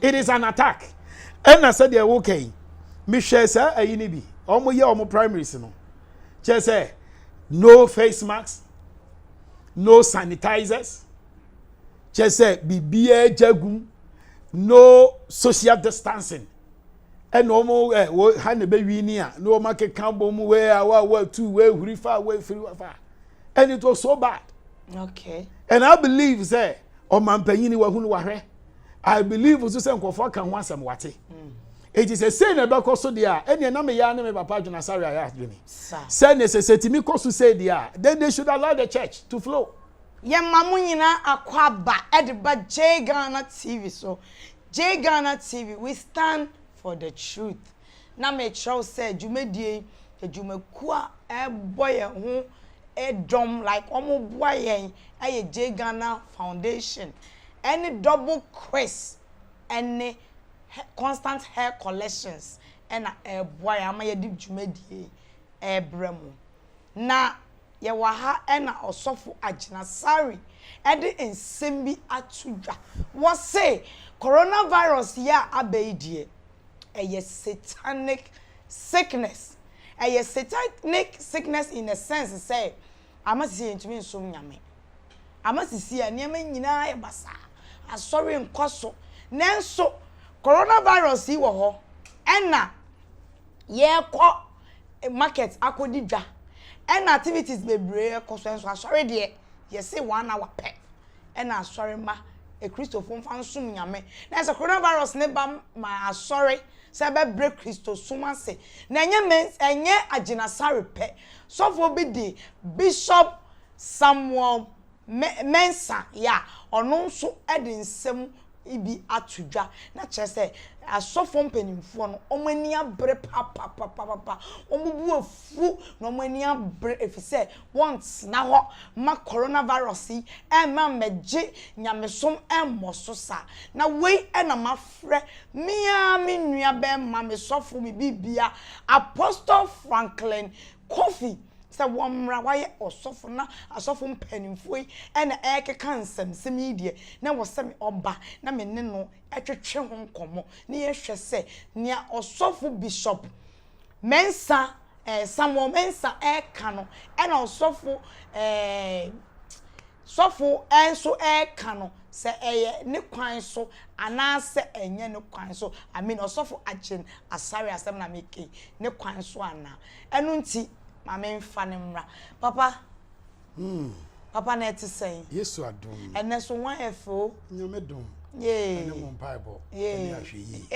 It is an attack. And I said, okay, Michelle, sir, ayinibi. Omo ye omo primaries no. Just say no face masks, no sanitizers. Just say bibie jagum, no social distancing. And no more hand baby near no market cambo where 2 way hurifa way 3 and it was so bad. Okay. And I believe say o man panyini wa hunu wahwe. I believe so say nkofo kan ho asem wate. It is a say na be koso dia ene na me ya na me papa Agyin Asare ya adwini. Say ne se setimi koso say dia then they should allow the church to flow. Ye mamu nyina akwaba edeba Ghana TV so Ghana TV we stand for the truth. Na me chow say djumedie djumekua e boy ho e dom like omo boy yen e Ghana Foundation. Any double quiz any constant hair collections and a boy ama ye di djumedie e bremo. Na ye wa ha ena osofo Agyin Asare e de ensem bi atudwa. Wo say coronavirus ya abeidie a satanic sickness. A satanic sickness in a sense say I must see into me so nyame. I must see a nyame nyina e basa. Asori nkoso. Nenso coronavirus yi wo ho. Enna ye ko market akodi dwa. Enna activities bebre koso enso asori de ye say 1 hour pe. Enna asori ma a Christopher fansum nyame. Na so coronavirus ne ba ma asori Sebe break Christo suma se na enye Agyin Asare pe so for be the Bishop Samuel Mensa ya ono nso ede nsem ibi atudwa na chese asofo mpanimfo no omani abre papa omubu afu no omani abre efise once na ho ma coronavirus e ma meje nyamesom emmoso sa na wei e na mafre mia me nua be ma me sofo me bibia Apostle Franklin Kofi se womra waye osofo na asofo mpanimfo yi na ekeka nsem idie na wosem oba na me ne no etwetwe ho nkomo na ye hwe se nia osofo Bishop Mensa Samuel Mensa eka no na osofo sofo enso eka no se eye ne kwan so ana se enye ne kwan so I mean osofo Agyin Asare asem na meke ne kwan so ana enu nti Mama mfane mra papa papa na eti sen Yesu adom ene so wan efo nyame dom ye ene mo mpaibo ene ahwe yi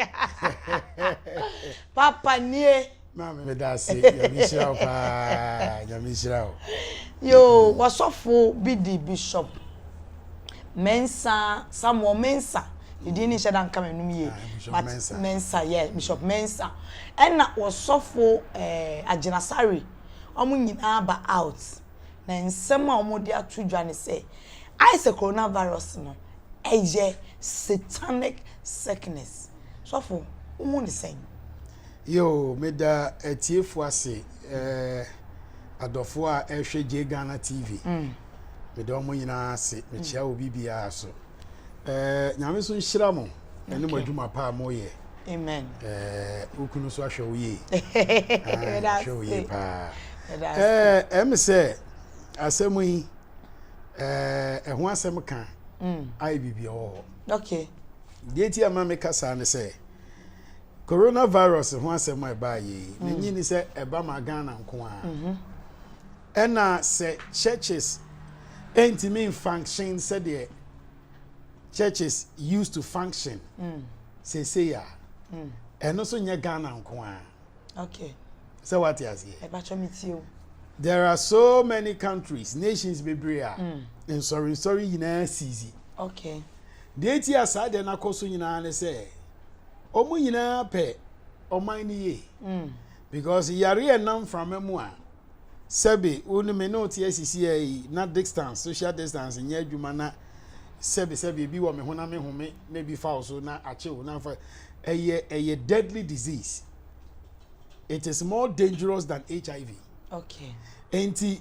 papa nie mama me da se nyamishira pa nyamishira yo wasofo bi di Bishop Mensa Samuel Mensa idini sheda nka menum ye but Mensa yeah Bishop Mensa ena wasofo Agyin Asare omo nyina ba out na nsem a omo de atudwa ne say I say coronavirus no eye satanic sickness so for omo the same yo me da etiefo ase adofo a ehwe Ghana TV me da omo nyina ase me chia obi bia so nyame so nhira mo ene mo adwuma pa mo ye amen ukunu so ahwe wo ye ahwe wo ye pa em say asemu yi ho asem kan ai bibia wo okay de ti ama me kasa ne say coronavirus ho asem ai ba ye ne nyini say eba ma Ghana nko a na say churches entime function said the churches used to function say ya and also nya Ghana nko a okay so what you say there are so many countries nations bebrea and sorry yina sisi okay the tia side na koso yina ne say omo yina pe oman ni ye because yare enam from emu a sebe unu me no tie sisi ai na distance social distance nya adwuma na sebe bi wo me ho na me home na bi fa so na ache wo na fa a deadly disease. It is more dangerous than HIV. Okay. Enti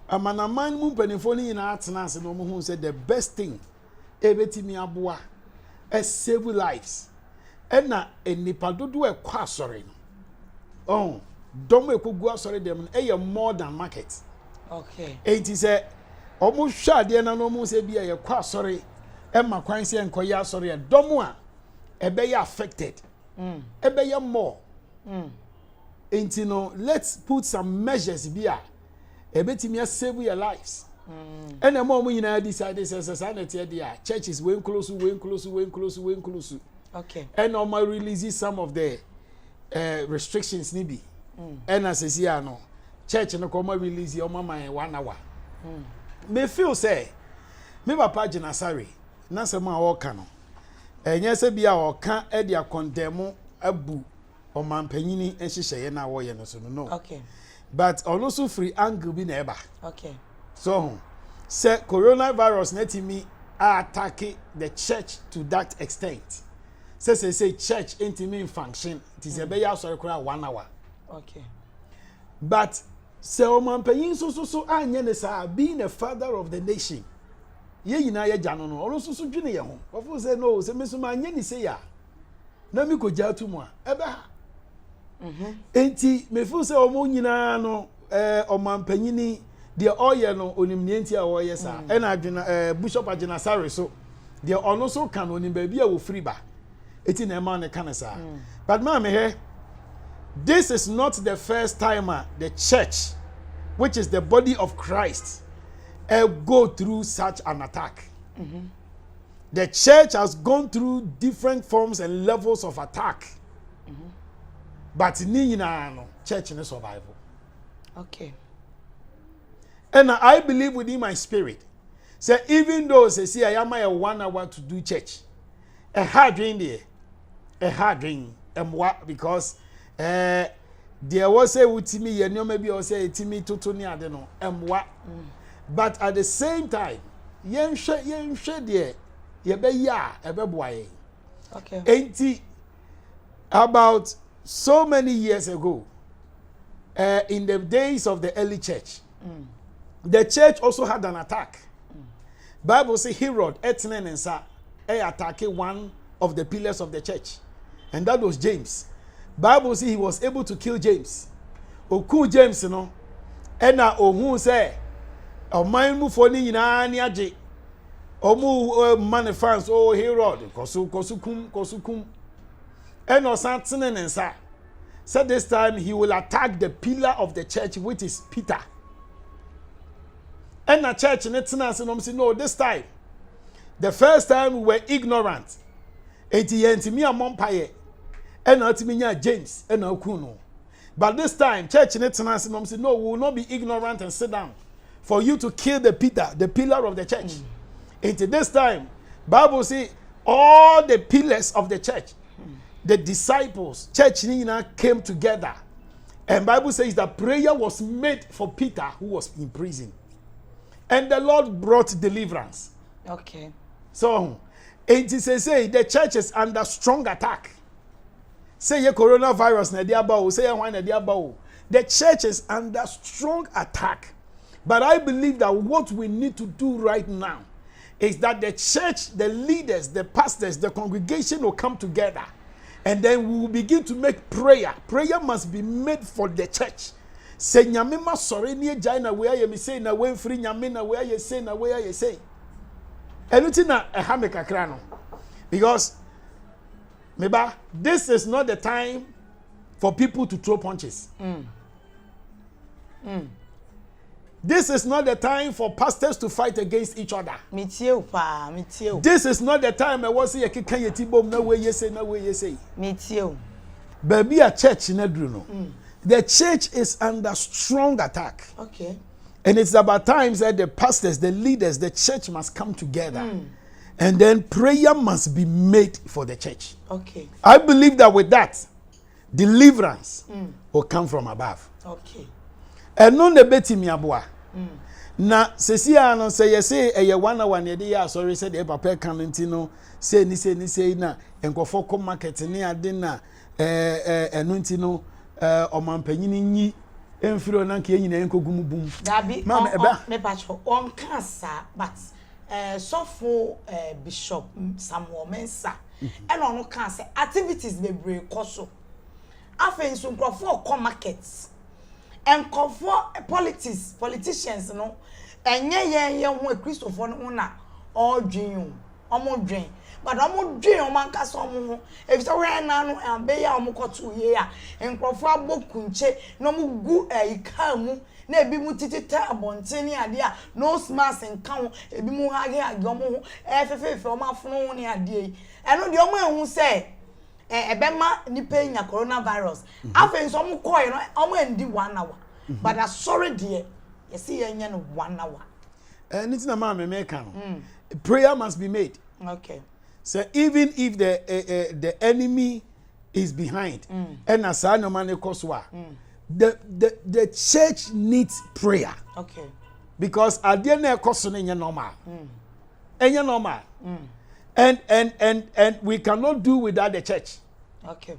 amanaman mu penifoni na atena se no mo hu say the best thing ebetimi aboa save lives. Ena enipa dodo e kwa asore no. Oh, dom e kogu asore dem e more than market. Okay. Enti se omo hwa de na no mo se bia ye kwa asore e ma kwan se enkoye asore e dom a e be affected. E be more. Enti no, let's put some measures bia e betimi save your lives. And the moment you know decided society, churches went close. Okay. And normal releases some of the restrictions nibi. And as I see, no church no come release your mama in 1 hour. Me feel say, me papa Asare, na se ma o ka no. Enye se bia o ka e dia condemn abu o man panyini enhyehyeye na wo ye no so no. Okay. But also free angle bi na eba. Okay. So, say coronavirus netimi attack the church to that extent. Say church intimate function. It is a be ya sorry 1 hour. Okay. But say o man payin so anye ne sa being a father of the nation. Ye yina ye jano no. Ono so dwene ye ho. Ofo say no, say me so anye ni say ya. Na mi ko ja tu mu a. Ebe ha. Enti me feel say o mo nyina no o man payini the oil no onimnienti a wo yes a na adwena bishop Agyin Asare so the ono so kan onim ba bia wo free ba eti na ma ne kan sa but ma me here this is not the first time the church which is the body of Christ go through such an attack. The church has gone through different forms and levels of attack. But ni nyina no church in survival. Okay. And I believe within my spirit, say even though say see I am a 1 hour to do church, a hard dream there, because there was a with me, you know maybe I say Timmy to I don't know, but at the same time, yen share there, ye be ya, e be boy. Okay. 80 about so many years ago, in the days of the early church. The church also had an attack. Bible says Herod, Etnen and Sark, attacked one of the pillars of the church. And that was James. Bible says he was able to kill James. Oku James, you know. And now who say, "O man mu for ni na ni aje." Omu man fans oh Herod, kosukum. And no Etnen and Sark. So this time he will attack the pillar of the church, which is Peter. And the church in it no, this time, the first time we were ignorant. Me a Mompaye, and not me James and Okuno. But this time, church in it no, we will not be ignorant and sit down for you to kill the Peter, the pillar of the church. Into this time, Bible says all the pillars of the church, the disciples, church came together, and Bible says that prayer was made for Peter who was in prison. And the Lord brought deliverance. Okay. So, it is say the church is under strong attack. Say your coronavirus na diabao, say one na diabao. The church is under strong attack. But I believe that what we need to do right now is that the church, the leaders, the pastors, the congregation will come together. And then we will begin to make prayer. Prayer must be made for the church. Say nyame ma sore ni agya na we aye me say na we mfiri nyame na we aye say na we aye say enuti na ha me kakra no because meba this is not the time for people to throw punches. This is not the time for pastors to fight against each other. Mitieu pa, mitieu. This is not the time I was say keka yeti bom na we ye say na we ye say. Mitieu. Baby a church na dru no. The church is under strong attack. Okay. And it's about times that the pastors, the leaders, the church must come together. And then prayer must be made for the church. Okay. I believe that with that, deliverance will come from above. Okay. And no nebeti mi abua. Na sesi ano say you say e 1 hour na dey sorry say the papa kan ntino say ni say na enkofo ko market ni ade na eno ntino omampanyini nyi emfiro na nke nyina enkogumu bum dabi me patcho on kasa but sofo Bishop Samuel Mensah and ono kan say activities bebre koso afen so nkrofo ko markets and nkrofo politicians no enye ye ho Christopher no na odwen omodwen but omodwen omanka so omo ho if so we na no ambe ya omokoto ye a nkrofo abokunche no mu gu ika mu na ebi mu titita abonteni ade a no smas nka ho ebi mu hage omo ho efefefe omo afono ho ne ade eno de omo ehun se ebema nipa nya coronavirus afen so omo koy no omo endi 1 hour but asori de yesi yenya no 1 hour anything na ma me kan prayer must be made. Okay. So even if the enemy is behind and asa no man ekoswa the church needs prayer. Okay. Because ade na ekoso no normal. Enya normal. And we cannot do without the church. Okay.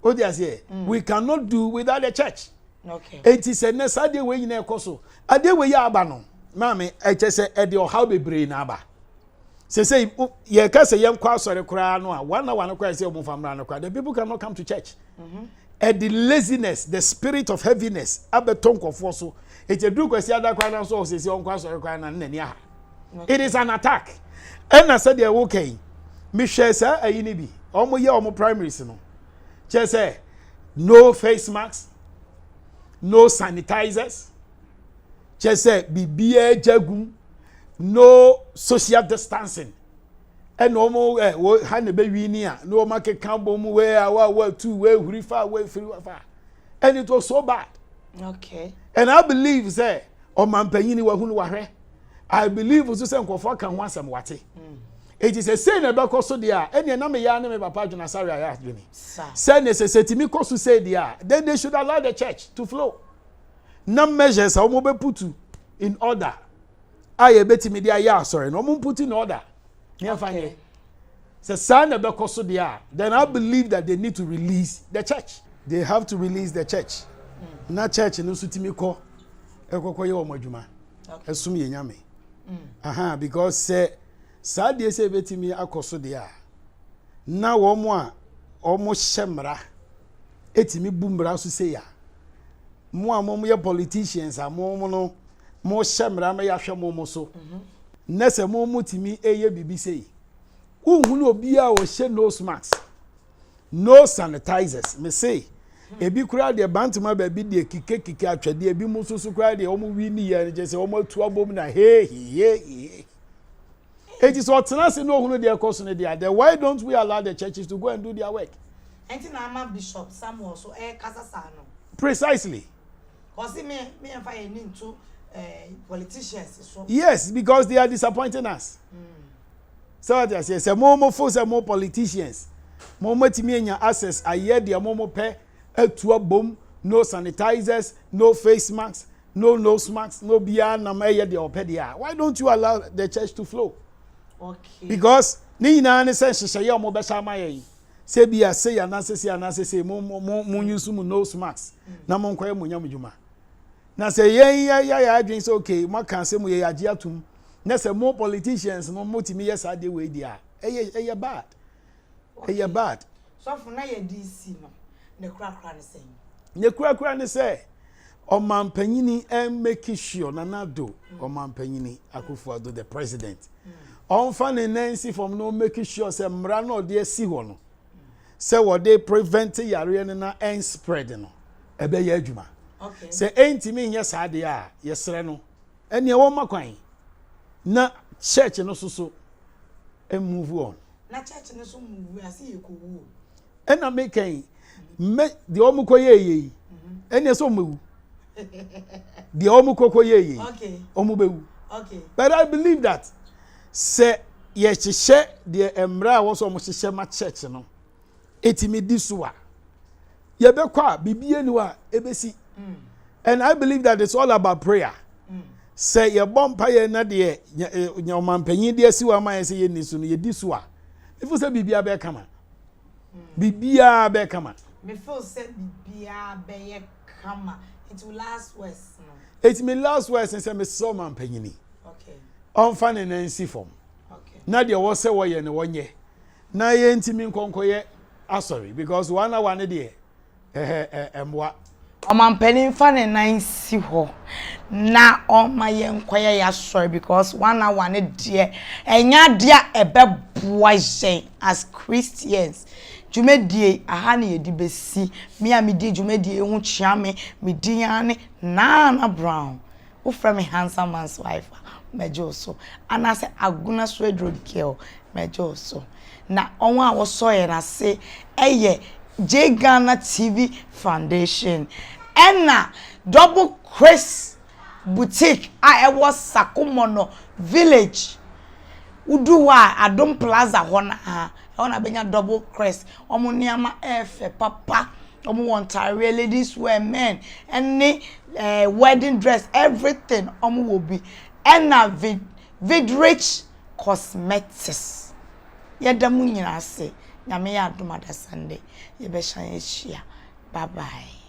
What do you say? We cannot do without the church. Okay. It is a necessary way na ekoso. Ade we ya aba no. Mami eche se e de how be brain na aba. Say ye ka say yem kwa sori kura no a 1 hour no kwa say omo famra no kwa the people cannot come to church. And the laziness, the spirit of heaviness abeton kofo so e je du kwasi ada kwa na so say on kwa sori kwa na nani aha. It is an attack. And I said they okay. Me share say ayi ni bi. Omo ye omo primaries no. Che say no face masks, no sanitizers. Che say bibia jagum. No social distancing. And no more hand baby near no market cambo where 2 way hurifa way free. And it was so bad. Okay. And I believe say o man panyini wa hunu wahwe. I believe so say nkofo kan ho asem wate. It is a say na be koso dia ene na me ya na me papa Joins Asare ya adwini. Say ne se setimi koso say dia then they should allow the church to flow. Na measures how mo be put in order. I bet me dia ya sorry no mo put in order. Okay. So son of the dia then I believe that they need to release the church. They have to release the church. Na church no sutimi ko ekokọ ye omadwuma. Esum ye nyame. Aha because say sa de say betimi akoso dia na wo mo a omo hyemra etimi bumbra so say ya. Mo a mo ye politicians a mo no mo hyemra ma ya hwe mo so. Nese mo mutimi eye bibi sei. Uhunu obi a o hye nose mask. No sanitizers. Me say ebi kura de bantuma ba bi de kike atwade ebi mu susu kura de omo wi ni ya je se omo atu abom na he. It is what tenase no hunu de ekoso ne de. Why don't we allow the churches to go and do their work? Enti na ama Bishop Samuel so kasa sa no. Precisely. Cause me and fire into politicians so. Yes, because they are disappointing us. So what I say more folks and more politicians. More timi enya access aye dia momo pe atu abom, no sanitizers, no face masks, no nose masks, no bia na maye dia opedia. Why don't you allow the church to flow? Okay. Because ni na ne say hye ye omo be sha maye. Say bia say anase mo use mu nose masks. Na mo nkoye mo nyamdwuma. Na say ya adwen say okay, mo kan say mo ye age atum. Na say more politicians no motimi yes ade we dia. Eye bad. Eye bad. So for na ye DC no. Ne kura ne say. Ne kura ne say omampanyini make sure na do omampanyini Akufo-Addo the president. On fan Nancy from no make sure say mra no de si ho no. Say what they prevent yare na and spread no. Ebe ye adwuma. Okay. Say entimi nya saade a yesre no. Ene e wo makwan. Na church no so and move on. Na church no so move as e ko wu. Ena making me the omuko ye. Ene so move. The omuko ye. Okay. Omubewu. Okay. But I believe that say ye share the emra was almost share my church no. Etimi disuwa. Ye be kwa bibie ni wa ebesi. And I believe that it's all about prayer. Say your bompa ye na de nyomampanyin de asiwa ma ye say ye nisu no ye disuwa. If you say bibia be kama. Bibia be kama. Me feel say bibia be kama. It will last worse no. It may last worse and say me so mampanyini. Okay. on fan and NC form. Na de wo se wo ye ne wonye. Na ye ntimi nkonkoye Asare because one hour ne de emwa. Omampeni fa ne nan si ho. Na oma ye nkoye ya Asare because 1 hour ne de enya dia ebeboa yen as Christians. Jumedie aha ne yedi besi me a me di jumedie hu chia me di ane na brown wo from me handsome man's wife mejo so and I say aguna swedro girl mejo so na onwa a wo so ye na say eye Ghana TV Foundation enna double Chris boutique a e was Sakumono village uduwa Adom Plaza hona ha ona benya double crest omo niama efe papa omo want ladies wear men any wedding dress everything omo will be and vid rich cosmetics yedamu nyina ase nyame ya adom ada Sunday ye be shan ye hia bye bye.